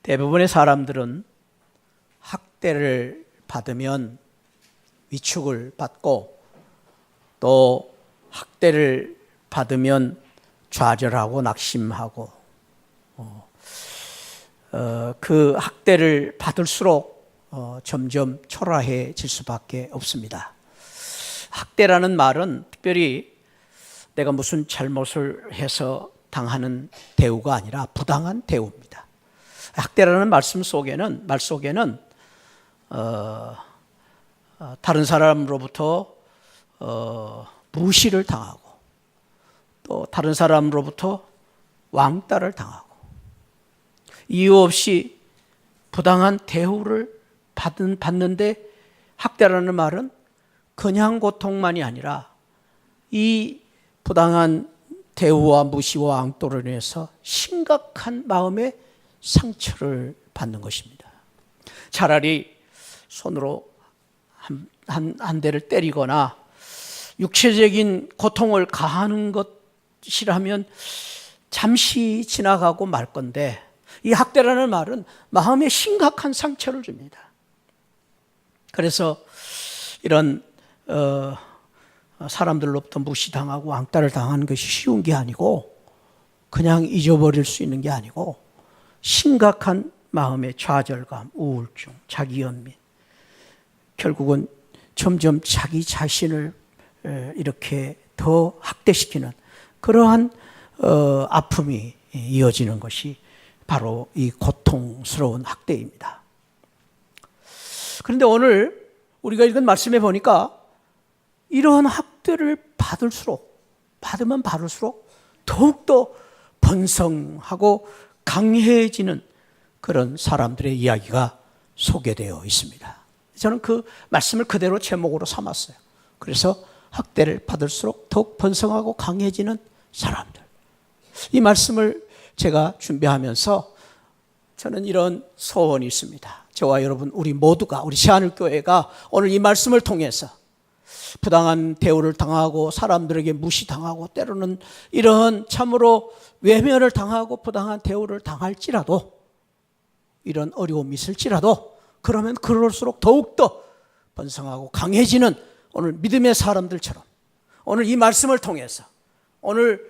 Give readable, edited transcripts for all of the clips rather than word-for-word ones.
대부분의 사람들은 학대를 받으면 위축을 받고 또 학대를 받으면 좌절하고 낙심하고 그 학대를 받을수록 점점 초라해질 수밖에 없습니다. 학대라는 말은 특별히 내가 무슨 잘못을 해서 당하는 대우가 아니라 부당한 대우입니다. 학대라는 말 속에는 다른 사람으로부터 무시를 당하고 또 다른 사람으로부터 왕따를 당하고 이유 없이 부당한 대우를 받는데 학대라는 말은 그냥 고통만이 아니라 이 부당한 대우와 무시와 왕따로 인해서 심각한 마음의 상처를 받는 것입니다. 차라리 손으로 한 대를 때리거나 육체적인 고통을 가하는 것이라면 잠시 지나가고 말 건데 이 학대라는 말은 마음에 심각한 상처를 줍니다. 그래서 이런 사람들로부터 무시당하고 왕따를 당하는 것이 쉬운 게 아니고 그냥 잊어버릴 수 있는 게 아니고 심각한 마음의 좌절감, 우울증, 자기연민, 결국은 점점 자기 자신을 이렇게 더 학대시키는 그러한 아픔이 이어지는 것이 바로 이 고통스러운 학대입니다. 그런데 오늘 우리가 읽은 말씀에 보니까 이러한 학대를 받으면 받을수록 더욱더 번성하고 강해지는 그런 사람들의 이야기가 소개되어 있습니다. 저는 그 말씀을 그대로 제목으로 삼았어요. 그래서 학대를 받을수록 더욱 번성하고 강해지는 사람들. 이 말씀을 제가 준비하면서 저는 이런 소원이 있습니다. 저와 여러분 우리 모두가 우리 새하늘교회가 오늘 이 말씀을 통해서 부당한 대우를 당하고 사람들에게 무시당하고 때로는 이런 참으로 외면을 당하고 부당한 대우를 당할지라도 이런 어려움이 있을지라도 그러면 그럴수록 더욱더 번성하고 강해지는 오늘 믿음의 사람들처럼 오늘 이 말씀을 통해서 오늘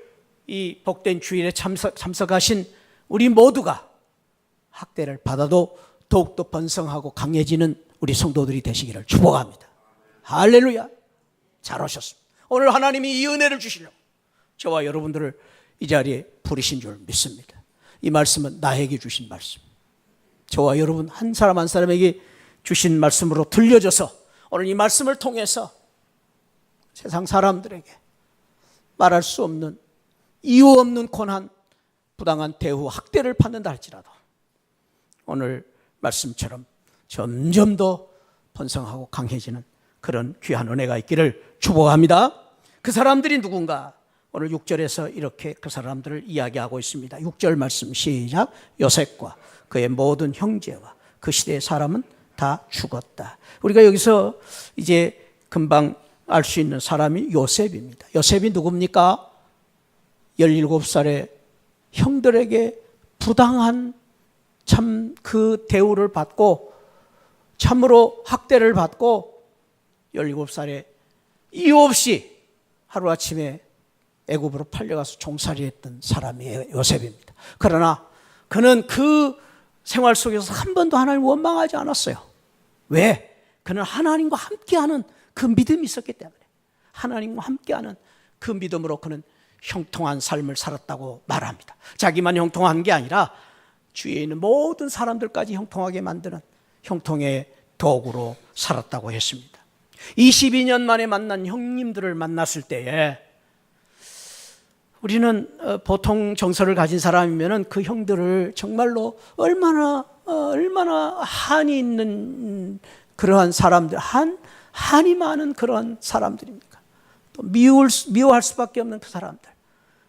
이 복된 주일에 참석하신 우리 모두가 학대를 받아도 더욱더 번성하고 강해지는 우리 성도들이 되시기를 축복합니다. 할렐루야. 잘 오셨습니다. 오늘 하나님이 이 은혜를 주시려고 저와 여러분들을 이 자리에 부르신 줄 믿습니다. 이 말씀은 나에게 주신 말씀, 저와 여러분 한 사람 한 사람에게 주신 말씀으로 들려져서 오늘 이 말씀을 통해서 세상 사람들에게 말할 수 없는 이유 없는 고난, 부당한 대우, 학대를 받는다 할지라도 오늘 말씀처럼 점점 더 번성하고 강해지는 그런 귀한 은혜가 있기를 축복합니다. 그 사람들이 누군가? 오늘 6절에서 이렇게 그 사람들을 이야기하고 있습니다. 6절 말씀 시작. 요셉과 그의 모든 형제와 그 시대의 사람은 다 죽었다. 우리가 여기서 이제 금방 알 수 있는 사람이 요셉입니다. 요셉이 누굽니까? 17살의 형들에게 부당한 참 그 대우를 받고 참으로 학대를 받고 17살에 이유 없이 하루아침에 애굽으로 팔려가서 종살이 했던 사람이 요셉입니다. 그러나 그는 그 생활 속에서 한 번도 하나님을 원망하지 않았어요. 왜? 그는 하나님과 함께하는 그 믿음이 있었기 때문에 하나님과 함께하는 그 믿음으로 그는 형통한 삶을 살았다고 말합니다. 자기만 형통한 게 아니라 주위에 있는 모든 사람들까지 형통하게 만드는 형통의 도구로 살았다고 했습니다. 22년 만에 만난 형님들을 만났을 때에 우리는 보통 정서를 가진 사람이면 그 형들을 정말로 얼마나 한이 있는 그러한 사람들, 한이 많은 그런 사람들입니까? 또 미워할 수밖에 없는 그 사람들.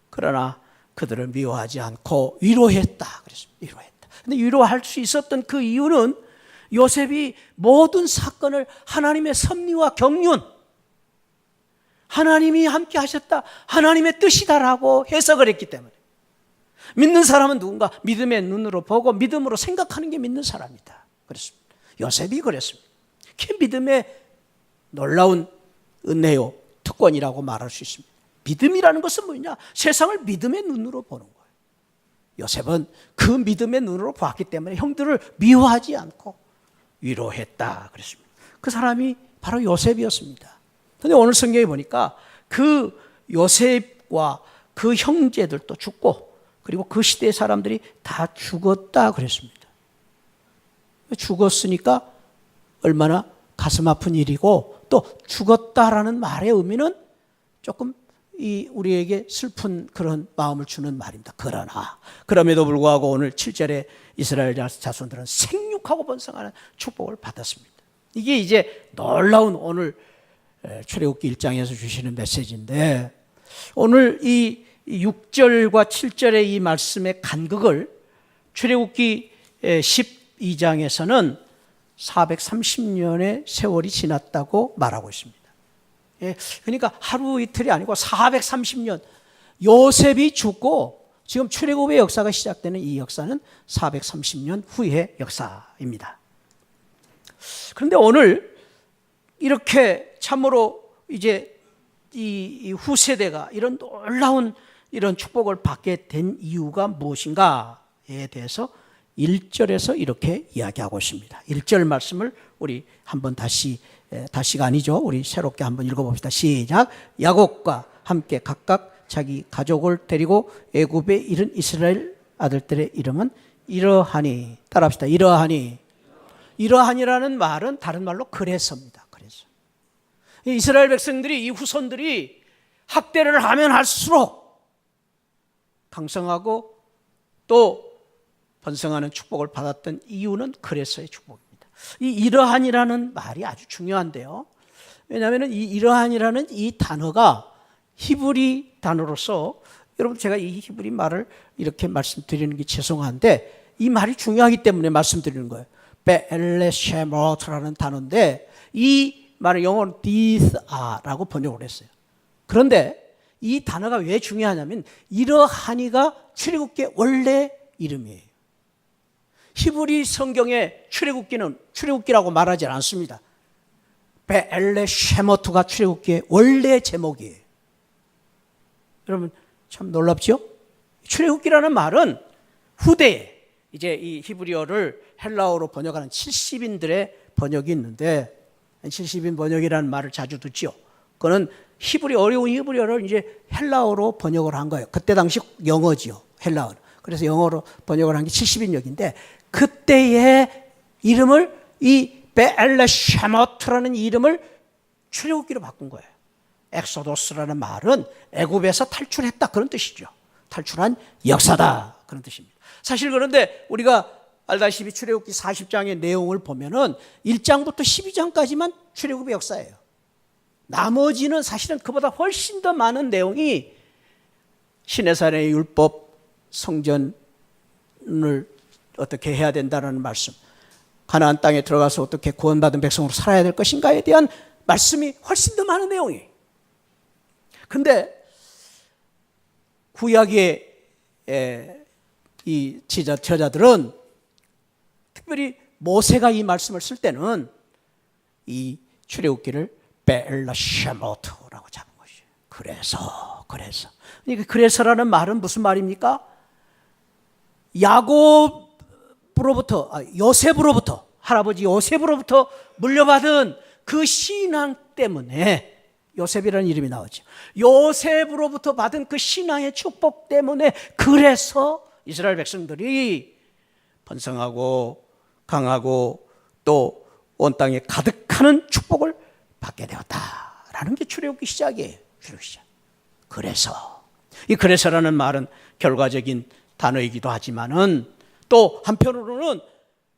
그러나 그들을 미워하지 않고 위로했다. 그랬습니다. 위로했다. 근데 위로할 수 있었던 그 이유는 요셉이 모든 사건을 하나님의 섭리와 경륜, 하나님이 함께 하셨다, 하나님의 뜻이다라고 해석을 했기 때문에 믿는 사람은 누군가 믿음의 눈으로 보고 믿음으로 생각하는 게 믿는 사람이다. 그랬습니다. 요셉이 그랬습니다. 그 믿음의 놀라운 은혜요, 특권이라고 말할 수 있습니다. 믿음이라는 것은 뭐냐? 세상을 믿음의 눈으로 보는 거예요. 요셉은 그 믿음의 눈으로 보았기 때문에 형들을 미워하지 않고 위로했다 그랬습니다. 그 사람이 바로 요셉이었습니다. 그런데 오늘 성경에 보니까 그 요셉과 그 형제들도 죽고 그리고 그 시대의 사람들이 다 죽었다 그랬습니다. 죽었으니까 얼마나 가슴 아픈 일이고, 또 죽었다라는 말의 의미는 조금 우리에게 슬픈 그런 마음을 주는 말입니다. 그럼에도 불구하고 오늘 7절에 이스라엘 자손들은 생육하고 번성하는 축복을 받았습니다. 이게 이제 놀라운 오늘 출애굽기 1장에서 주시는 메시지인데, 오늘 이 6절과 7절의 이 말씀의 간극을 출애굽기 12장에서는 430년의 세월이 지났다고 말하고 있습니다. 그러니까 하루 이틀이 아니고 430년, 요셉이 죽고 지금 출애굽의 역사가 시작되는 이 역사는 430년 후의 역사입니다. 그런데 오늘 이렇게 참으로 이제 이 후세대가 이런 놀라운 이런 축복을 받게 된 이유가 무엇인가에 대해서 1절에서 이렇게 이야기하고 있습니다. 1절 말씀을 우리 한번 다시가 아니죠. 우리 새롭게 한번 읽어봅시다. 시작. 야곱과 함께 각각 자기 가족을 데리고 애굽에 이른 이스라엘 아들들의 이름은 이러하니. 따라합시다. 이러하니. 이러하니라는 말은 다른 말로 그래서입니다. 그래서 이스라엘 백성들이, 이 후손들이 학대를 하면 할수록 강성하고 또 번성하는 축복을 받았던 이유는 그래서의 축복입니다. 이 이러한이라는 말이 아주 중요한데요. 왜냐하면 이 이러한이라는 이 단어가 히브리 단어로서, 여러분 제가 이 히브리 말을 이렇게 말씀드리는 게 죄송한데 이 말이 중요하기 때문에 말씀드리는 거예요. 베엘레쉐모트라는 단어인데 이 말을 영어로 these are라고 번역을 했어요. 그런데 이 단어가 왜 중요하냐면 이러하니가 출애굽기의 원래 이름이에요. 히브리 성경의 출애굽기는 출애굽기라고 말하지 않습니다. 베엘레쉐모트가 출애굽기의 원래 제목이에요. 여러분 참 놀랍죠? 출애굽기라는 말은 후대에 이제 이 히브리어를 헬라어로 번역하는 70인들의 번역이 있는데, 70인 번역이라는 말을 자주 듣죠. 그거는 어려운 히브리어를 이제 헬라어로 번역을 한 거예요. 그때 당시 영어지요, 헬라어는. 그래서 영어로 번역을 한 게 70인역인데, 그때의 이름을 이 베엘레쉐모트라는 이름을 출애굽기로 바꾼 거예요. 엑소도스라는 말은 애굽에서 탈출했다 그런 뜻이죠. 탈출한 역사다 그런 뜻입니다. 사실 그런데 우리가 알다시피 출애굽기 40장의 내용을 보면은 1장부터 12장까지만 출애굽의 역사예요. 나머지는 사실은 그보다 훨씬 더 많은 내용이 시내산의 율법, 성전을 어떻게 해야 된다는 말씀, 가나안 땅에 들어가서 어떻게 구원받은 백성으로 살아야 될 것인가에 대한 말씀이 훨씬 더 많은 내용이에요. 근데 구약의 이 저자들은 특별히 모세가 이 말씀을 쓸 때는 이 출애굽기를 베엘레쉐모트라고 잡은 것이에요. 그래서 그러니까 그래서라는 말은 무슨 말입니까? 요셉으로부터 할아버지 요셉으로부터 물려받은 그 신앙 때문에 요셉이라는 이름이 나오죠. 요셉으로부터 받은 그 신앙의 축복 때문에 그래서 이스라엘 백성들이 번성하고 강하고 또 온 땅에 가득하는 축복을 받게 되었다라는 게 출애굽기 시작이에요. 출애굽기 시작. 그래서 이 그래서라는 말은 결과적인 단어이기도 하지만은 또 한편으로는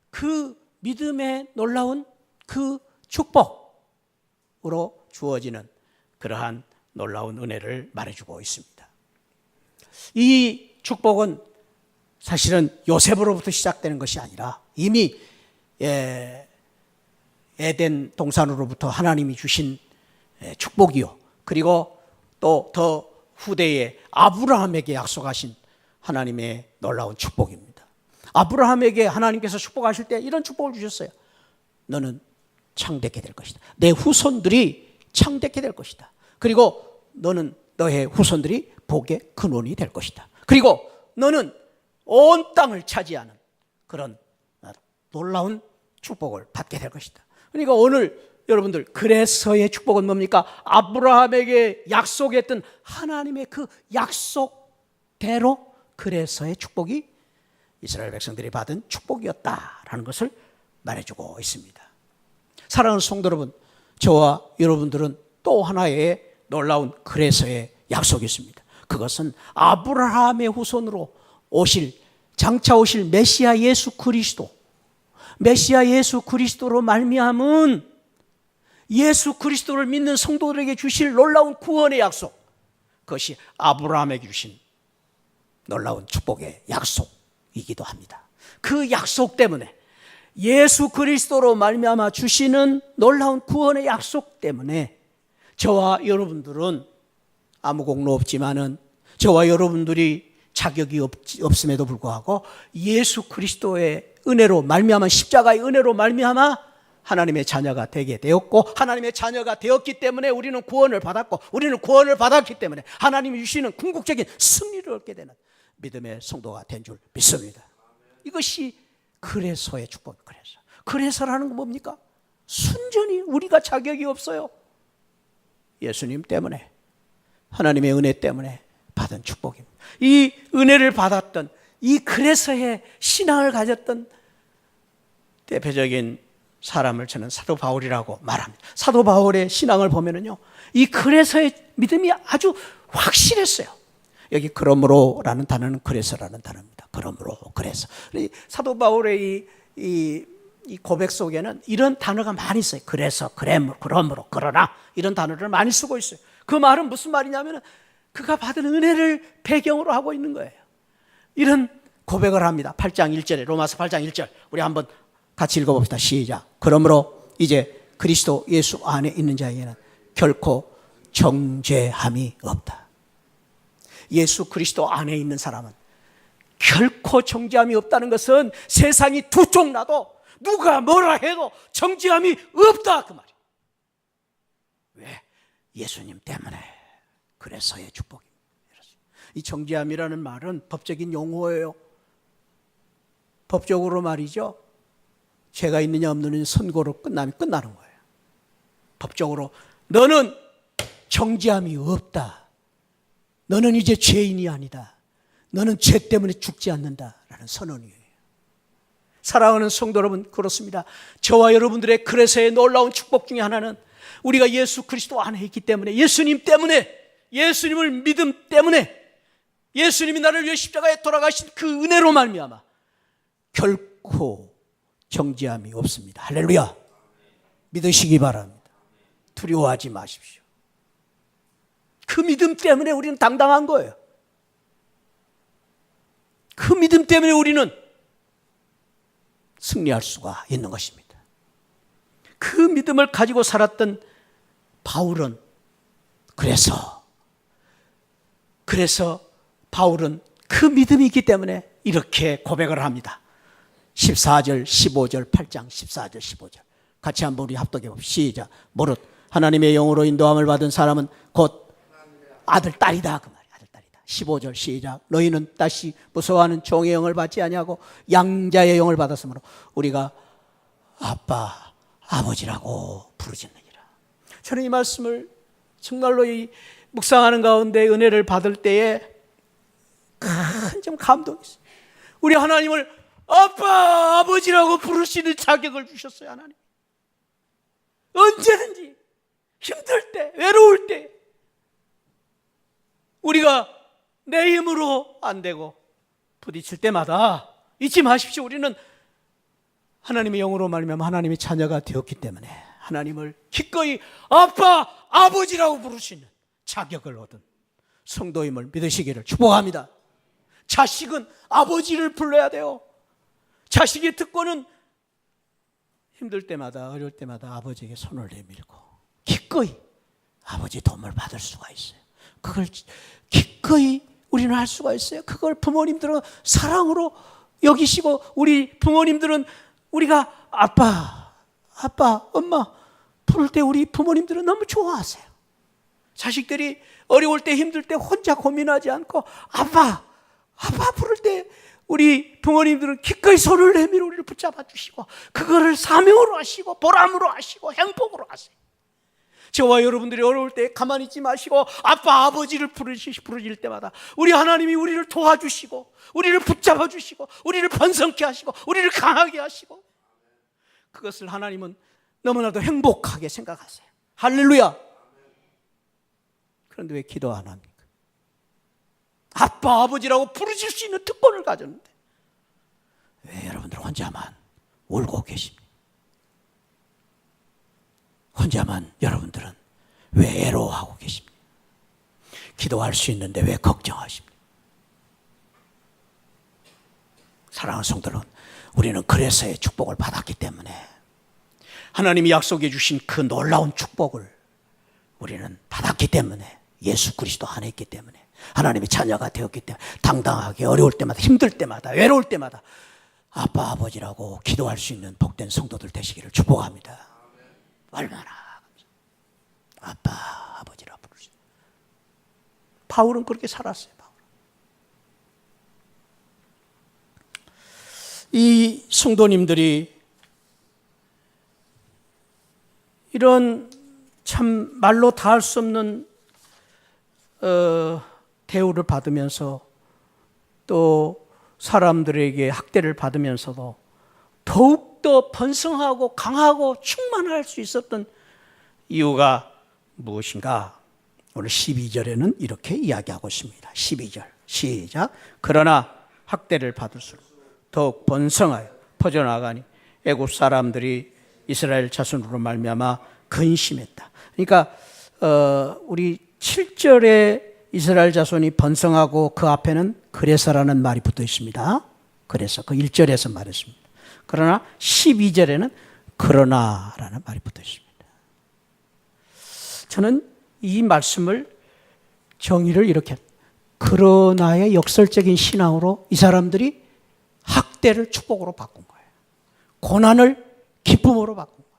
그 믿음의 놀라운 그 축복으로 주어지는 그러한 놀라운 은혜를 말해주고 있습니다. 이 축복은 사실은 요셉으로부터 시작되는 것이 아니라 이미 에덴 동산으로부터 하나님이 주신 축복이요, 그리고 또 더 후대에 아브라함에게 약속하신 하나님의 놀라운 축복입니다. 아브라함에게 하나님께서 축복하실 때 이런 축복을 주셨어요. 너는 창대케 될 것이다. 내 후손들이 창대케 될 것이다. 그리고 너는 너의 후손들이 복의 근원이 될 것이다. 그리고 너는 온 땅을 차지하는 그런 놀라운 축복을 받게 될 것이다. 그러니까 오늘 여러분들, 그래서의 축복은 뭡니까? 아브라함에게 약속했던 하나님의 그 약속대로 그래서의 축복이 이스라엘 백성들이 받은 축복이었다라는 것을 말해주고 있습니다. 사랑하는 성도 여러분, 저와 여러분들은 또 하나의 놀라운 그래서의 약속이 있습니다. 그것은 아브라함의 후손으로 장차 오실 메시아 예수 그리스도, 메시아 예수 그리스도로 말미암은 예수 그리스도를 믿는 성도들에게 주실 놀라운 구원의 약속, 그것이 아브라함에게 주신 놀라운 축복의 약속이기도 합니다. 그 약속 때문에, 예수 그리스도로 말미암아 주시는 놀라운 구원의 약속 때문에 저와 여러분들은 아무 공로 없지만은, 저와 여러분들이 자격이 없음에도 불구하고 예수 그리스도의 은혜로 말미암아, 십자가의 은혜로 말미암아 하나님의 자녀가 되게 되었고, 하나님의 자녀가 되었기 때문에 우리는 구원을 받았고, 우리는 구원을 받았기 때문에 하나님이 주시는 궁극적인 승리를 얻게 되는 믿음의 성도가 된 줄 믿습니다. 이것이 그래서의 축복. 그래서라는 건 뭡니까? 순전히 우리가 자격이 없어요. 예수님 때문에, 하나님의 은혜 때문에 받은 축복입니다. 이 은혜를 받았던, 이 그래서의 신앙을 가졌던 대표적인 사람을 저는 사도 바울이라고 말합니다. 사도 바울의 신앙을 보면은요, 이 그래서의 믿음이 아주 확실했어요. 여기 그러므로라는 단어는 그래서라는 단어입니다. 그러므로, 그래서. 사도 바울의 이 고백 속에는 이런 단어가 많이 있어요. 그래서, 그러므로, 그러나, 이런 단어를 많이 쓰고 있어요. 그 말은 무슨 말이냐면 그가 받은 은혜를 배경으로 하고 있는 거예요. 이런 고백을 합니다. 8장 1절에, 로마서 8장 1절. 우리 한번 같이 읽어봅시다. 시작. 그러므로 이제 그리스도 예수 안에 있는 자에게는 결코 정죄함이 없다. 예수 그리스도 안에 있는 사람은 결코 정죄함이 없다는 것은 세상이 두 쪽 나도 누가 뭐라 해도 정죄함이 없다, 그 말이에요. 왜? 예수님 때문에. 그래서의 축복입니다. 이 정죄함이라는 말은 법적인 용어예요. 법적으로 말이죠, 죄가 있느냐 없느냐 선고로 끝나면 끝나는 거예요. 법적으로 너는 정죄함이 없다, 너는 이제 죄인이 아니다, 너는 죄 때문에 죽지 않는다라는 선언이에요. 사랑하는 성도 여러분, 그렇습니다. 저와 여러분들의 그래서의 놀라운 축복 중에 하나는 우리가 예수 그리스도 안에 있기 때문에, 예수님 때문에, 예수님을 믿음 때문에, 예수님이 나를 위해 십자가에 돌아가신 그 은혜로 말미암아 결코 정죄함이 없습니다. 할렐루야. 믿으시기 바랍니다. 두려워하지 마십시오. 그 믿음 때문에 우리는 당당한 거예요. 그 믿음 때문에 우리는 승리할 수가 있는 것입니다. 그 믿음을 가지고 살았던 바울은 그래서 바울은 그 믿음이 있기 때문에 이렇게 고백을 합니다. 14절, 15절, 8장 14절, 15절. 같이 한번 우리 합독해 봅시다. 시작. 무릇 하나님의 영으로 인도함을 받은 사람은 곧 아들, 딸이다, 그 말이야. 아들, 딸이다. 15절 시작. 너희는 다시 무서워하는 종의 영을 받지 아니하고 양자의 영을 받았으므로 우리가 아빠, 아버지라고 부르짖느니라. 저는 이 말씀을 정말로 이 묵상하는 가운데 은혜를 받을 때에 큰 좀 감동이 있어요. 우리 하나님을 아빠, 아버지라고 부르시는 자격을 주셨어요. 하나님 언제든지 힘들 때, 외로울 때, 우리가 내 힘으로 안 되고 부딪힐 때마다 잊지 마십시오. 우리는 하나님의 영으로 말미암아 하나님의 자녀가 되었기 때문에 하나님을 기꺼이 아빠, 아버지라고 부르시는 자격을 얻은 성도임을 믿으시기를 축복합니다. 자식은 아버지를 불러야 돼요. 자식의 특권은 힘들 때마다, 어려울 때마다 아버지에게 손을 내밀고 기꺼이 아버지 도움을 받을 수가 있어요. 그걸 기꺼이 우리는 할 수가 있어요. 그걸 부모님들은 사랑으로 여기시고, 우리 부모님들은 우리가 아빠, 엄마 부를 때 우리 부모님들은 너무 좋아하세요. 자식들이 어려울 때, 힘들 때 혼자 고민하지 않고 아빠 부를 때 우리 부모님들은 기꺼이 손을 내밀어 우리를 붙잡아 주시고, 그거를 사명으로 하시고 보람으로 하시고 행복으로 하세요. 저와 여러분들이 어려울 때 가만히 있지 마시고 아빠, 아버지를 부르실 때마다 우리 하나님이 우리를 도와주시고, 우리를 붙잡아 주시고, 우리를 번성케 하시고, 우리를 강하게 하시고, 그것을 하나님은 너무나도 행복하게 생각하세요. 할렐루야. 그런데 왜 기도 안 합니까? 아빠, 아버지라고 부르실 수 있는 특권을 가졌는데 왜 여러분들 혼자만 울고 계십니까? 혼자만 여러분들은 왜 애로워하고 계십니까? 기도할 수 있는데 왜 걱정하십니까? 사랑하는 성도는, 우리는 그래서의 축복을 받았기 때문에, 하나님이 약속해 주신 그 놀라운 축복을 우리는 받았기 때문에, 예수 그리스도 안에 있기 때문에, 하나님의 자녀가 되었기 때문에 당당하게 어려울 때마다, 힘들 때마다, 외로울 때마다 아빠, 아버지라고 기도할 수 있는 복된 성도들 되시기를 축복합니다. 얼마나 아빠, 아버지라 부르시. 바울은 그렇게 살았어요. 이 성도님들이 이런 참 말로 다 할 수 없는 대우를 받으면서, 또 사람들에게 학대를 받으면서도 더욱더 번성하고 강하고 충만할 수 있었던 이유가 무엇인가? 오늘 12절에는 이렇게 이야기하고 있습니다. 12절 시작. 그러나 학대를 받을수록 더욱 번성하여 퍼져나가니 애굽 사람들이 이스라엘 자손으로 말미암아 근심했다. 그러니까 우리 7절에 이스라엘 자손이 번성하고 그 앞에는 그래서라는 말이 붙어 있습니다. 그래서 그 1절에서 말했습니다. 그러나 12절에는 그러나라는 말이 붙어 있습니다. 저는 이 말씀을, 정의를 이렇게, 그러나의 역설적인 신앙으로 이 사람들이 학대를 축복으로 바꾼 거예요. 고난을 기쁨으로 바꾼 거예요.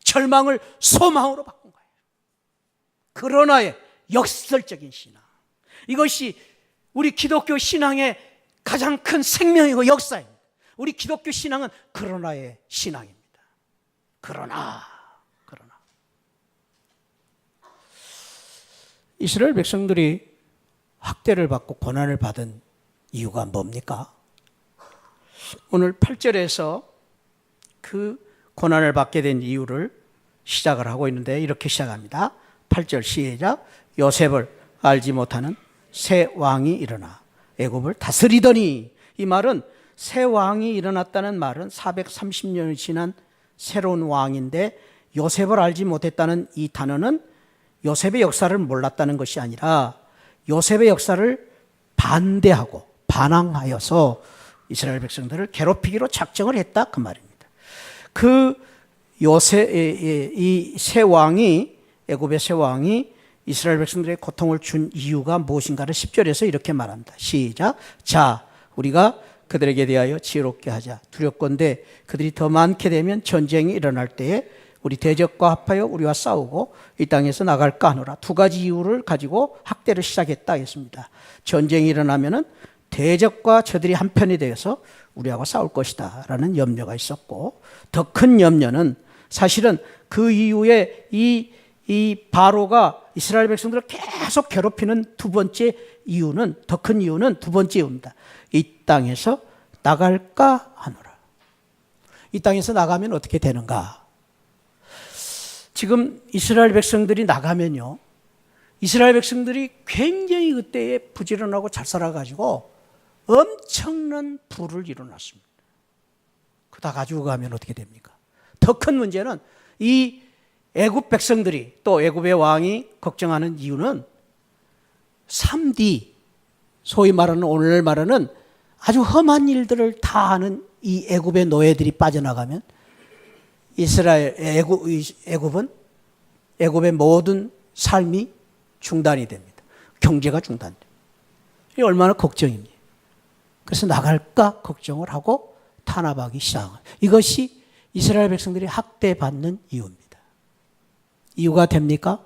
절망을 소망으로 바꾼 거예요. 그러나의 역설적인 신앙. 이것이 우리 기독교 신앙의 가장 큰 생명이고 역사입니다. 우리 기독교 신앙은 그러나의 신앙입니다. 그러나. 이스라엘 백성들이 학대를 받고 고난을 받은 이유가 뭡니까? 오늘 8절에서 그 고난을 받게 된 이유를 시작을 하고 있는데, 이렇게 시작합니다. 8절 시작. 요셉을 알지 못하는 새 왕이 일어나 애굽을 다스리더니. 이 말은, 새 왕이 일어났다는 말은 430년이 지난 새로운 왕인데, 요셉을 알지 못했다는 이 단어는 요셉의 역사를 몰랐다는 것이 아니라 요셉의 역사를 반대하고 반항하여서 이스라엘 백성들을 괴롭히기로 작정을 했다, 그 말입니다. 그 요셉, 이 새 왕이, 애굽의 새 왕이 이스라엘 백성들의 고통을 준 이유가 무엇인가를 10절에서 이렇게 말합니다. 시작. 자, 우리가 그들에게 대하여 지혜롭게 하자. 두렵건대 그들이 더 많게 되면 전쟁이 일어날 때에 우리 대적과 합하여 우리와 싸우고 이 땅에서 나갈까 하노라. 두 가지 이유를 가지고 학대를 시작했다 했습니다. 전쟁이 일어나면은 대적과 저들이 한편이 되어서 우리하고 싸울 것이다 라는 염려가 있었고, 더 큰 염려는 사실은 그 이후에 이 바로가 이스라엘 백성들을 계속 괴롭히는 두 번째 이유는, 더 큰 이유는 두 번째 이유입니다. 이 땅에서 나갈까 하노라. 이 땅에서 나가면 어떻게 되는가? 지금 이스라엘 백성들이 나가면요, 이스라엘 백성들이 굉장히 그때에 부지런하고 잘 살아가지고 엄청난 부를 이뤄놨습니다. 그거 다 가지고 가면 어떻게 됩니까? 더 큰 문제는 이 애굽 백성들이, 또 애굽의 왕이 걱정하는 이유는 3D, 소위 말하는, 오늘 말하는 아주 험한 일들을 다 하는 이 애굽의 노예들이 빠져나가면 애굽의 모든 삶이 중단이 됩니다. 경제가 중단돼요. 이게 얼마나 걱정입니까? 그래서 나갈까 걱정을 하고 탄압하기 시작한 이것이 이스라엘 백성들이 학대받는 이유입니다. 이유가 됩니까?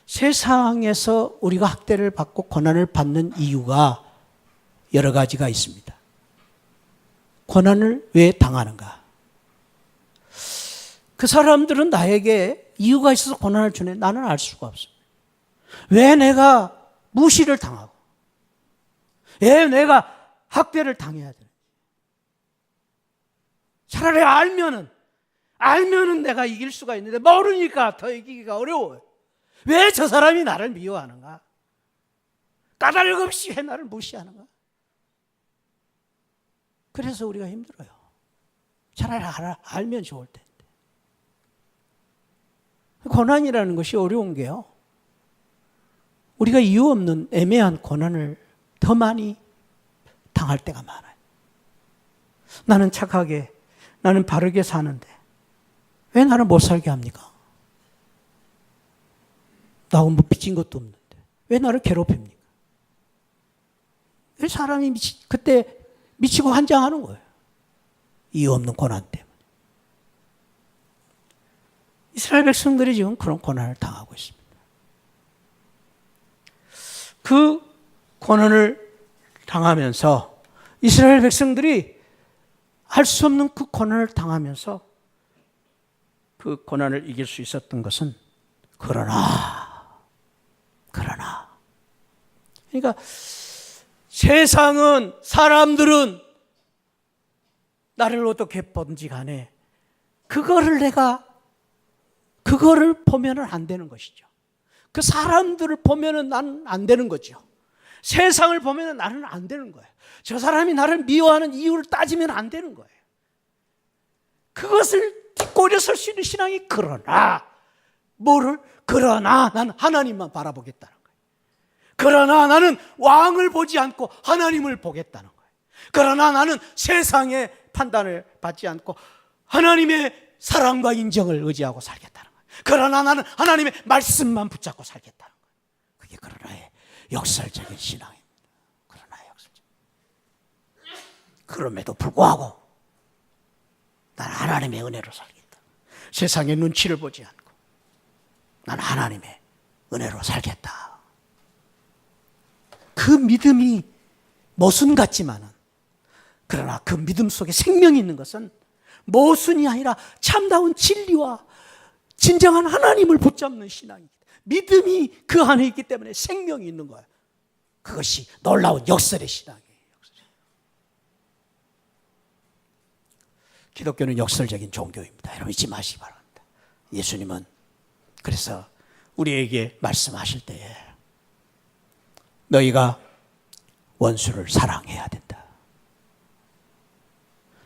세상에서 우리가 학대를 받고 고난을 받는 이유가 여러 가지가 있습니다. 고난을 왜 당하는가? 그 사람들은 나에게 이유가 있어서 고난을 주네. 나는 알 수가 없습니다. 왜 내가 무시를 당하고, 왜 내가 학대를 당해야 되는지. 차라리 알면은 내가 이길 수가 있는데 모르니까 더 이기기가 어려워요. 왜 저 사람이 나를 미워하는가? 까닭 없이 왜 나를 무시하는가? 그래서 우리가 힘들어요. 차라리 알면 좋을 텐데. 고난이라는 것이 어려운 게요. 우리가 이유 없는 애매한 고난을 더 많이 당할 때가 많아요. 나는 착하게, 나는 바르게 사는데 왜 나를 못 살게 합니까? 나하고 뭐 빚진 것도 없는데 왜 나를 괴롭힙니까? 왜 사람이 그때 미치고 환장하는 거예요. 이유 없는 고난 때문에. 이스라엘 백성들이 지금 그런 고난을 당하고 있습니다. 그 고난을 당하면서 이스라엘 백성들이 할 수 없는 그 고난을 당하면서 그 고난을 이길 수 있었던 것은 그러나 그러니까 세상은 사람들은 나를 어떻게 보든지 간에 그거를 보면은 안 되는 것이죠. 그 사람들을 보면은 나는 안 되는 거죠. 세상을 보면은 나는 안 되는 거예요. 저 사람이 나를 미워하는 이유를 따지면 안 되는 거예요. 그것을 꼬려 설 수 있는 신앙이 그러나 나는 하나님만 바라보겠다는 거예요. 그러나 나는 왕을 보지 않고 하나님을 보겠다는 거예요. 그러나 나는 세상의 판단을 받지 않고 하나님의 사랑과 인정을 의지하고 살겠다는 거예요. 그러나 나는 하나님의 말씀만 붙잡고 살겠다는 거예요. 그게 그러나의 역설적인 신앙입니다. 그러나의 역설적. 그럼에도 불구하고 나는 하나님의 은혜로 살겠다. 세상의 눈치를 보지 않고 나는 하나님의 은혜로 살겠다. 그 믿음이 모순 같지만은 그러나 그 믿음 속에 생명이 있는 것은 모순이 아니라 참다운 진리와 진정한 하나님을 붙잡는 신앙입니다. 믿음이 그 안에 있기 때문에 생명이 있는 거예요. 그것이 놀라운 역설의 신앙이에요. 기독교는 역설적인 종교입니다. 여러분 잊지 마시기 바랍니다. 예수님은 그래서 우리에게 말씀하실 때에 너희가 원수를 사랑해야 된다.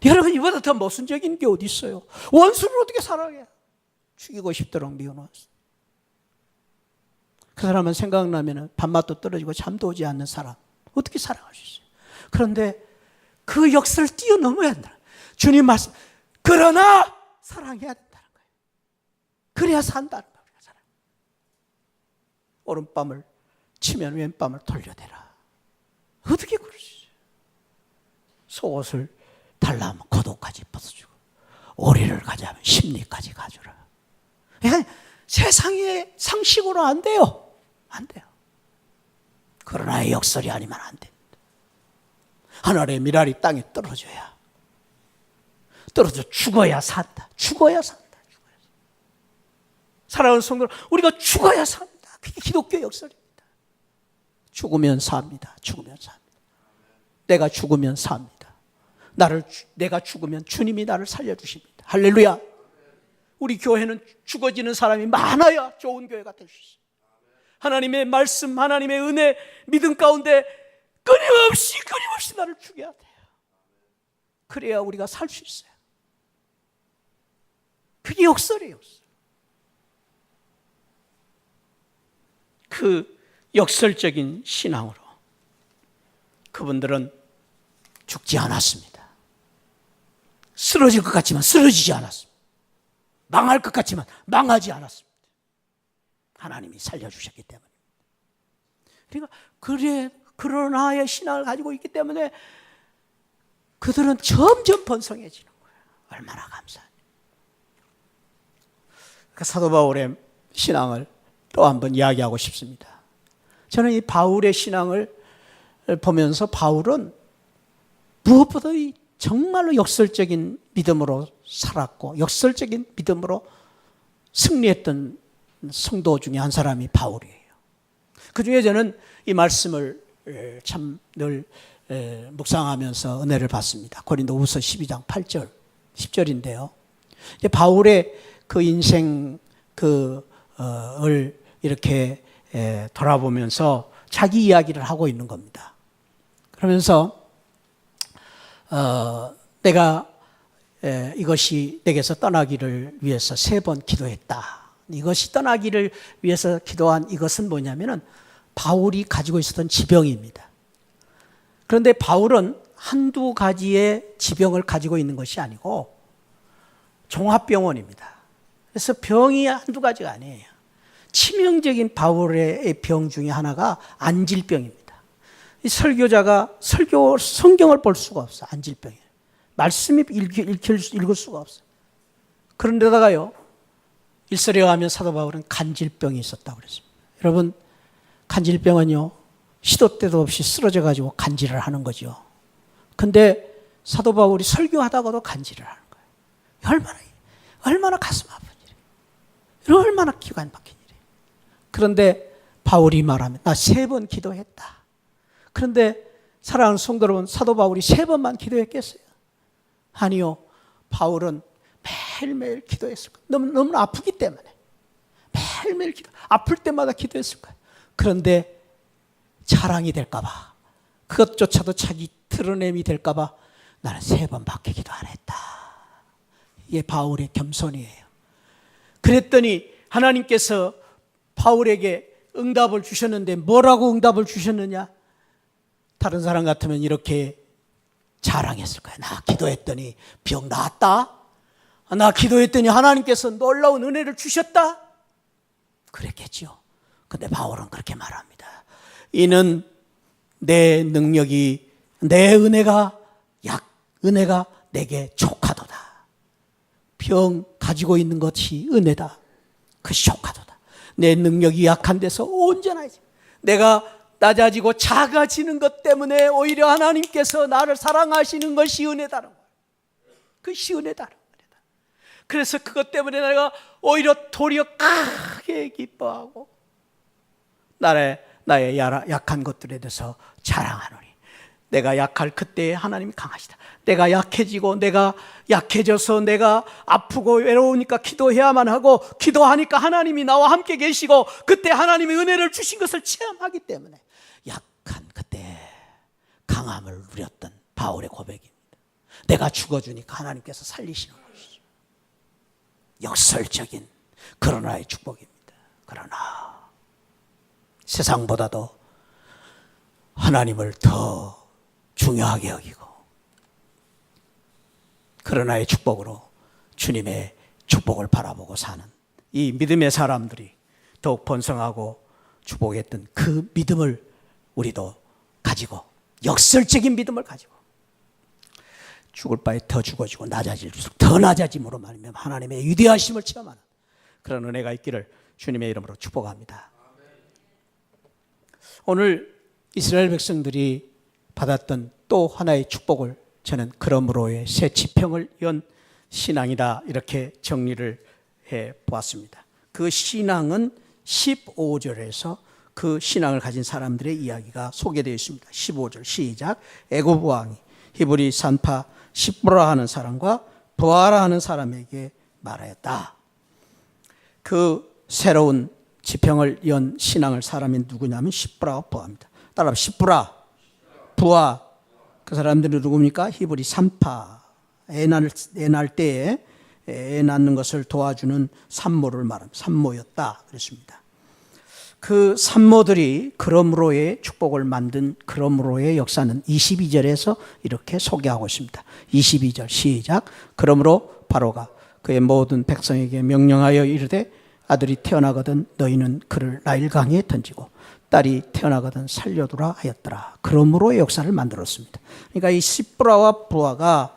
여러분 이보다 더 모순적인 게 어디 있어요? 원수를 어떻게 사랑해? 죽이고 싶도록 미워놨어. 그 사람은 생각나면 밥맛도 떨어지고 잠도 오지 않는 사람 어떻게 사랑할 수 있어요? 그런데 그 역사를 뛰어넘어야 한다. 주님 말씀 그러나 사랑해야 된다는 거예요. 그래야 산다는 거예요. 오른밤을 치면 왼밤을 돌려대라. 어떻게 그럴 수 있어요? 속옷을 달라면 겉옷까지 벗어주고 오리를 가져면 심리까지 가주라. 세상의 상식으로 안 돼요. 안 돼요. 그러나의 역설이 아니면 안 됩니다. 하늘의 미랄이 땅에 떨어져야 떨어져 죽어야 산다. 죽어야 산다. 사랑하는 성도 우리가 죽어야 삽니다. 그게 기독교 역설입니다. 죽으면 삽니다. 죽으면 삽니다. 내가 죽으면 삽니다. 내가 죽으면 주님이 나를 살려주십니다. 할렐루야. 우리 교회는 죽어지는 사람이 많아야 좋은 교회가 될 수 있어요. 하나님의 말씀, 하나님의 은혜, 믿음 가운데 끊임없이 나를 죽여야 돼요. 그래야 우리가 살 수 있어요. 그게 역설이에요. 그 역설적인 신앙으로 그분들은 죽지 않았습니다. 쓰러질 것 같지만 쓰러지지 않았습니다. 망할 것 같지만 망하지 않았습니다. 하나님이 살려주셨기 때문에. 그러니까 그러나의 신앙을 가지고 있기 때문에 그들은 점점 번성해지는 거예요. 얼마나 감사해요. 그 사도 바울의 신앙을 또 한번 이야기하고 싶습니다. 저는 이 바울의 신앙을 보면서 바울은 무엇보다 정말로 역설적인 믿음으로 살았고 역설적인 믿음으로 승리했던 성도 중에 한 사람이 바울이에요. 그 중에 저는 이 말씀을 참 늘 묵상하면서 은혜를 받습니다. 고린도후서 12장 8절 10절인데요. 바울의 그 인생 을 이렇게 돌아보면서 자기 이야기를 하고 있는 겁니다. 그러면서 내가 이것이 내게서 떠나기를 위해서 3번 기도했다. 이것이 떠나기를 위해서 기도한 이것은 뭐냐면은 바울이 가지고 있었던 지병입니다. 그런데 바울은 한두 가지의 지병을 가지고 있는 것이 아니고 종합병원입니다. 그래서 병이 한두 가지가 아니에요. 치명적인 바울의 병 중에 하나가 안질병입니다. 이 설교자가 성경을 볼 수가 없어. 안질병이에요. 말씀이 읽을 수가 없어요. 그런데다가요, 일설에 가면 사도 바울은 간질병이 있었다고 그랬습니다. 여러분, 간질병은요, 시도 때도 없이 쓰러져 가지고 간질을 하는 거죠. 근데 사도 바울이 설교하다가도 간질을 하는 거예요. 얼마나 가슴 아픈 일이에요. 얼마나 기가 막힌 일이에요. 그런데 바울이 말하면 나 3번 기도했다. 그런데 사랑하는 성도 여러분, 사도 바울이 3번만 기도했겠어요? 아니요. 바울은 매일매일 기도했을 거예요. 너무 아프기 때문에. 매일매일 아플 때마다 기도했을 거예요. 그런데 자랑이 될까봐, 그것조차도 자기 드러냄이 될까봐 나는 3번밖에 기도 안 했다. 이게 바울의 겸손이에요. 그랬더니 하나님께서 바울에게 응답을 주셨는데 뭐라고 응답을 주셨느냐? 다른 사람 같으면 이렇게 자랑했을 거예요. 나 기도했더니 병 나았다. 나 기도했더니 하나님께서 놀라운 은혜를 주셨다. 그랬겠죠. 근데 바울은 그렇게 말합니다. 이는 내 능력이, 내 은혜가 내게 족하도다. 병 가지고 있는 것이 은혜다. 그것이 족하도다. 내 능력이 약한 데서 온전하지. 내가 낮아지고 작아지는 것 때문에 오히려 하나님께서 나를 사랑하시는 것이 은혜다는 거예요. 그것이 은혜다는 거예요. 그래서 그것 때문에 내가 오히려 도리어 크게 기뻐하고 나의 약한 것들에 대해서 자랑하노니 내가 약할 그때에 하나님이 강하시다. 내가 약해지고 내가 약해져서 내가 아프고 외로우니까 기도해야만 하고 기도하니까 하나님이 나와 함께 계시고 그때 하나님의 은혜를 주신 것을 체험하기 때문에 약한 그때 강함을 누렸던 바울의 고백입니다. 내가 죽어주니까 하나님께서 살리시는 것이죠. 역설적인 그러나의 축복입니다. 그러나 세상보다도 하나님을 더 중요하게 여기고 그러나의 축복으로 주님의 축복을 바라보고 사는 이 믿음의 사람들이 더욱 번성하고 축복했던 그 믿음을 우리도 가지고 역설적인 믿음을 가지고 죽을 바에 더 죽어지고 낮아질수록 더 낮아짐으로 말미암아 하나님의 위대하심을 체험하는 그런 은혜가 있기를 주님의 이름으로 축복합니다. 오늘 이스라엘 백성들이 받았던 또 하나의 축복을 저는 그러므로의 새 지평을 연 신앙이다 이렇게 정리를 해 보았습니다. 그 신앙은 15절에서 그 신앙을 가진 사람들의 이야기가 소개되어 있습니다. 15절 시작. 애굽 왕이 히브리 산파 십브라 하는 사람과 부하라 하는 사람에게 말하였다. 그 새로운 지평을 연 신앙을 사람이 누구냐면 십브라와 부하입니다. 따라 십브라, 부하, 그 사람들이 누굽니까? 히브리 산파, 애 낳을 때에 애 낳는 것을 도와주는 산모를 말합니다. 산모였다 그랬습니다. 그 산모들이 그러므로의 축복을 만든 그러므로의 역사는 22절에서 이렇게 소개하고 있습니다. 22절 시작. 그러므로 바로가 그의 모든 백성에게 명령하여 이르되 아들이 태어나거든 너희는 그를 나일강에 던지고 딸이 태어나거든 살려두라 하였더라. 그러므로 역사를 만들었습니다. 그러니까 이 시브라와 부하가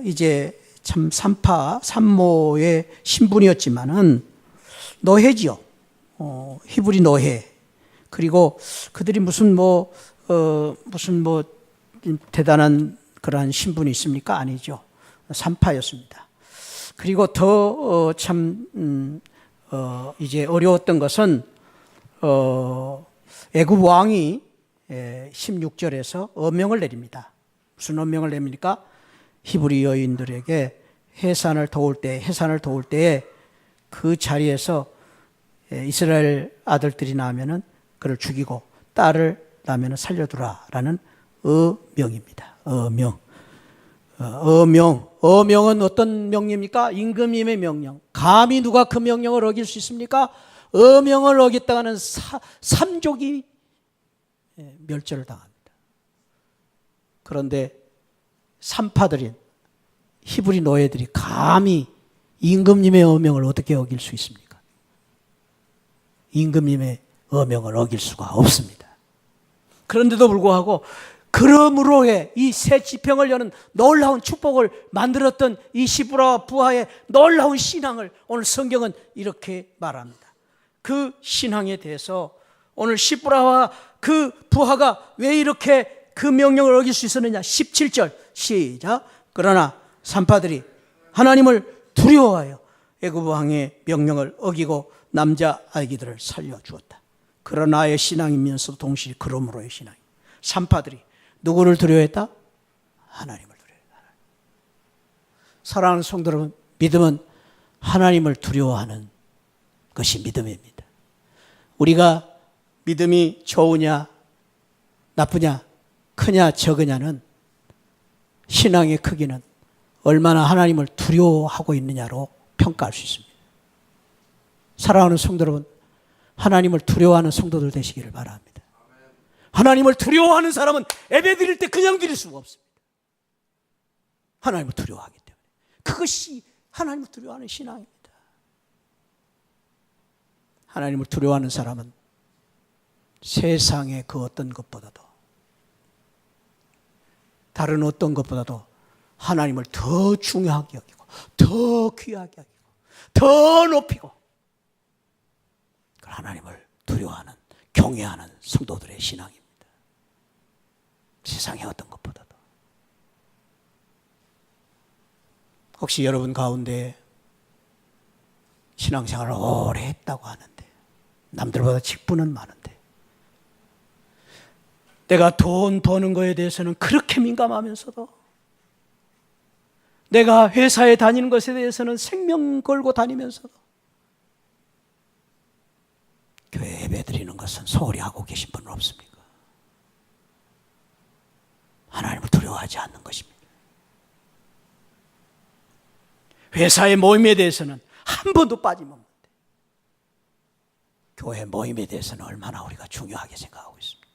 이제 참 산모의 신분이었지만은 노예지요. 히브리 노예. 그리고 그들이 무슨 대단한 그러한 신분이 있습니까? 아니죠. 산파였습니다. 그리고 더 이제 어려웠던 것은 애굽 왕이 16절에서 어명을 내립니다. 무슨 어명을 냅니까? 히브리 여인들에게 해산을 도울 때에 그 자리에서 이스라엘 아들들이 나오면은 그를 죽이고 딸을 낳으면 살려두라라는 어명입니다. 어명은 어떤 명령입니까? 임금님의 명령. 감히 누가 그 명령을 어길 수 있습니까? 어명을 어겼다가는 삼족이 멸절을 당합니다. 그런데 산파들인 히브리 노예들이 감히 임금님의 어명을 어떻게 어길 수 있습니까? 임금님의 어명을 어길 수가 없습니다. 그런데도 불구하고 그러므로 이 새 지평을 여는 놀라운 축복을 만들었던 이 시브라와 부하의 놀라운 신앙을 오늘 성경은 이렇게 말합니다. 그 신앙에 대해서 오늘 시브라와 그 부하가 왜 이렇게 그 명령을 어길 수 있었느냐. 17절 시작. 그러나 산파들이 하나님을 두려워하여 애굽 왕의 명령을 어기고 남자 아기들을 살려주었다. 그러나의 신앙이면서 동시에 그러므로의 신앙. 산파들이 누구를 두려워했다? 하나님을 두려워했다. 사랑하는 성도 여러분, 믿음은 하나님을 두려워하는 것이 믿음입니다. 우리가 믿음이 좋으냐 나쁘냐 크냐 적으냐는 신앙의 크기는 얼마나 하나님을 두려워하고 있느냐로 평가할 수 있습니다. 사랑하는 성도 여러분, 하나님을 두려워하는 성도들 되시기를 바랍니다. 하나님을 두려워하는 사람은 예배 드릴 때 그냥 드릴 수가 없습니다. 하나님을 두려워하기 때문에. 그것이 하나님을 두려워하는 신앙입니다. 하나님을 두려워하는 사람은 세상의 그 어떤 것보다도 다른 어떤 것보다도 하나님을 더 중요하게 여기고 더 귀하게 여기고 더 높이고 하나님을 두려워하는 경외하는 성도들의 신앙입니다. 세상의 어떤 것보다도. 혹시 여러분 가운데 신앙생활을 오래 했다고 하는데 남들보다 직분은 많은데 내가 돈 버는 거에 대해서는 그렇게 민감하면서도 내가 회사에 다니는 것에 대해서는 생명 걸고 다니면서도 교회 예배 드리는 것은 소홀히 하고 계신 분은 없습니까? 하나님을 두려워하지 않는 것입니다. 회사의 모임에 대해서는 한 번도 빠짐없는데 교회 모임에 대해서는 얼마나 우리가 중요하게 생각하고 있습니다.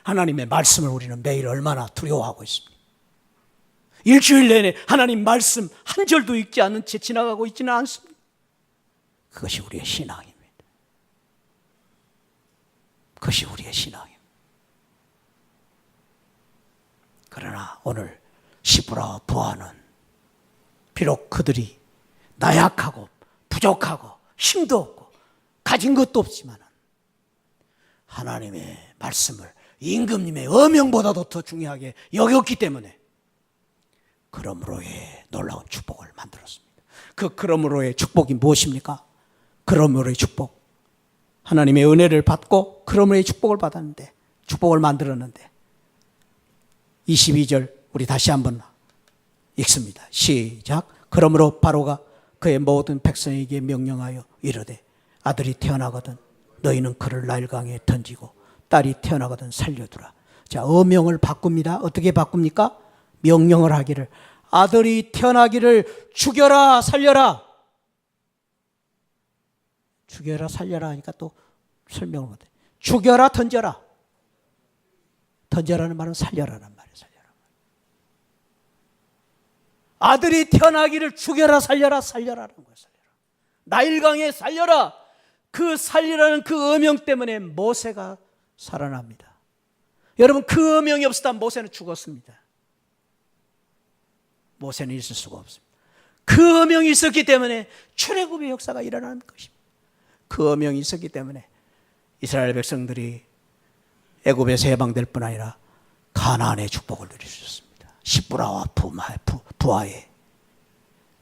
하나님의 말씀을 우리는 매일 얼마나 두려워하고 있습니다. 일주일 내내 하나님 말씀 한 절도 읽지 않은 채 지나가고 있지는 않습니다. 그것이 우리의 신앙입니다. 그것이 우리의 신앙입니다. 그러나 오늘 시브라와 부하는 비록 그들이 나약하고 부족하고 힘도 없고 가진 것도 없지만 하나님의 말씀을 임금님의 어명보다도 더 중요하게 여겼기 때문에 그러므로의 놀라운 축복을 만들었습니다. 그 그러므로의 축복이 무엇입니까? 그러므로의 축복. 하나님의 은혜를 받고 그러므로의 축복을 받았는데 축복을 만들었는데 22절 우리 다시 한번 읽습니다. 시작. 그러므로 바로가 그의 모든 백성에게 명령하여 이르되 아들이 태어나거든 너희는 그를 나일강에 던지고 딸이 태어나거든 살려두라. 자, 어명을 바꿉니다. 어떻게 바꿉니까? 명령을 하기를 아들이 태어나기를 죽여라 살려라. 죽여라 살려라 하니까 또 설명을 못해. 죽여라 던져라. 던져라는 말은 살려라는 말이에요. 살려라. 아들이 태어나기를 죽여라 살려라 살려라라는 거예요. 살려라. 나일강에 살려라. 그 살리라는 그 어명 때문에 모세가 살아납니다. 여러분, 그 어명이 없었다면 모세는 죽었습니다. 모세는 있을 수가 없습니다. 그 어명이 있었기 때문에 출애굽의 역사가 일어나는 것입니다. 그 어명이 있었기 때문에 이스라엘 백성들이 애굽에서 해방될 뿐 아니라 가나안의 축복을 누릴 수 있었습니다. 시브라와 부하의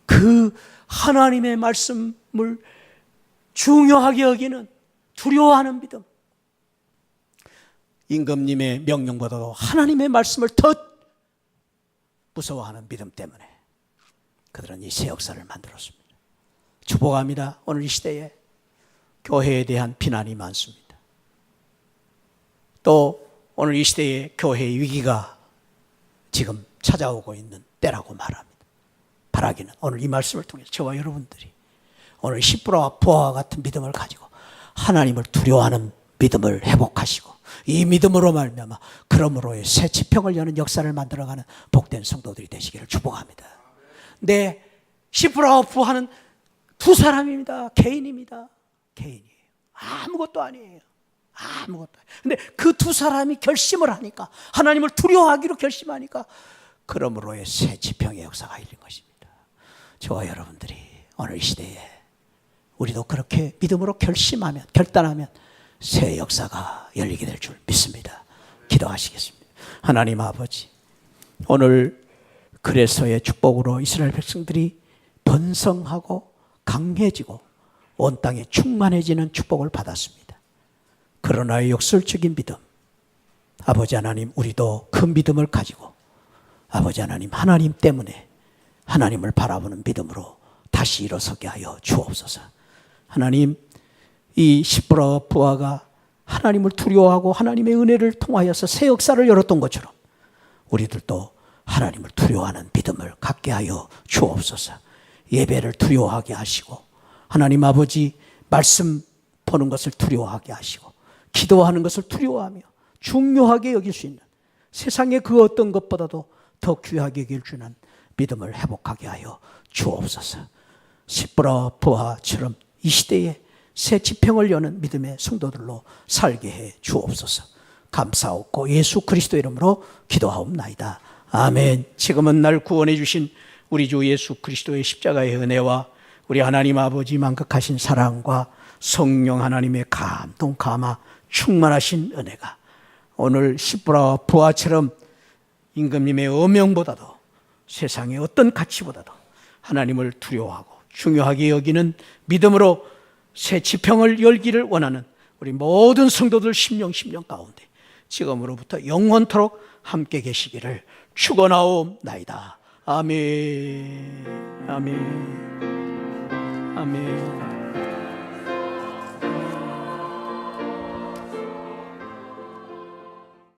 그 하나님의 말씀을 중요하게 여기는, 두려워하는 믿음, 임금님의 명령보다도 하나님의 말씀을 더 무서워하는 믿음 때문에 그들은 이 새 역사를 만들었습니다. 축복합니다. 오늘 이 시대에 교회에 대한 비난이 많습니다. 또 오늘 이 시대에 교회의 위기가 지금 찾아오고 있는 때라고 말합니다. 바라기는 오늘 이 말씀을 통해서 저와 여러분들이 오늘 시브라와 부하와 같은 믿음을 가지고 하나님을 두려워하는 믿음을 회복하시고, 이 믿음으로 말미암아 그러므로의 새 지평을 여는 역사를 만들어가는 복된 성도들이 되시기를 축복합니다. 네, 시브라와 부하는 두 사람입니다. 개인입니다. 개인이에요. 아무것도 아니에요. 아무것도. 근데 그 두 사람이 결심을 하니까, 하나님을 두려워하기로 결심하니까 그러므로의 새 지평의 역사가 일린 것입니다. 저와 여러분들이 오늘 이 시대에 우리도 그렇게 믿음으로 결심하면, 결단하면 새 역사가 열리게 될 줄 믿습니다. 기도하시겠습니다. 하나님 아버지, 오늘 그레서의 축복으로 이스라엘 백성들이 번성하고 강해지고 온 땅에 충만해지는 축복을 받았습니다. 그러나 역설적인 믿음, 아버지 하나님, 우리도 그 믿음을 가지고 아버지 하나님, 하나님 때문에 하나님을 바라보는 믿음으로 다시 일어서게 하여 주옵소서. 하나님, 이 시브라와 부하가 하나님을 두려워하고 하나님의 은혜를 통하여서 새 역사를 열었던 것처럼 우리들도 하나님을 두려워하는 믿음을 갖게 하여 주옵소서. 예배를 두려워하게 하시고, 하나님 아버지 말씀 보는 것을 두려워하게 하시고, 기도하는 것을 두려워하며 중요하게 여길 수 있는, 세상의 그 어떤 것보다도 더 귀하게 여길 주는 믿음을 회복하게 하여 주옵소서. 시브라와 부하처럼 이 시대에 새 지평을 여는 믿음의 성도들로 살게 해 주옵소서. 감사하고 예수 그리스도 이름으로 기도하옵나이다. 아멘. 지금은 날 구원해 주신 우리 주 예수 그리스도의 십자가의 은혜와 우리 하나님 아버지 만극하신 사랑과 성령 하나님의 감동 감화 충만하신 은혜가 오늘 시브라와 부하처럼 임금님의 어명보다도 세상의 어떤 가치보다도 하나님을 두려워하고 중요하게 여기는 믿음으로 새 지평을 열기를 원하는 우리 모든 성도들 심령 가운데 지금으로부터 영원토록 함께 계시기를 축원하옵나이다. 아멘. 아멘. 아멘.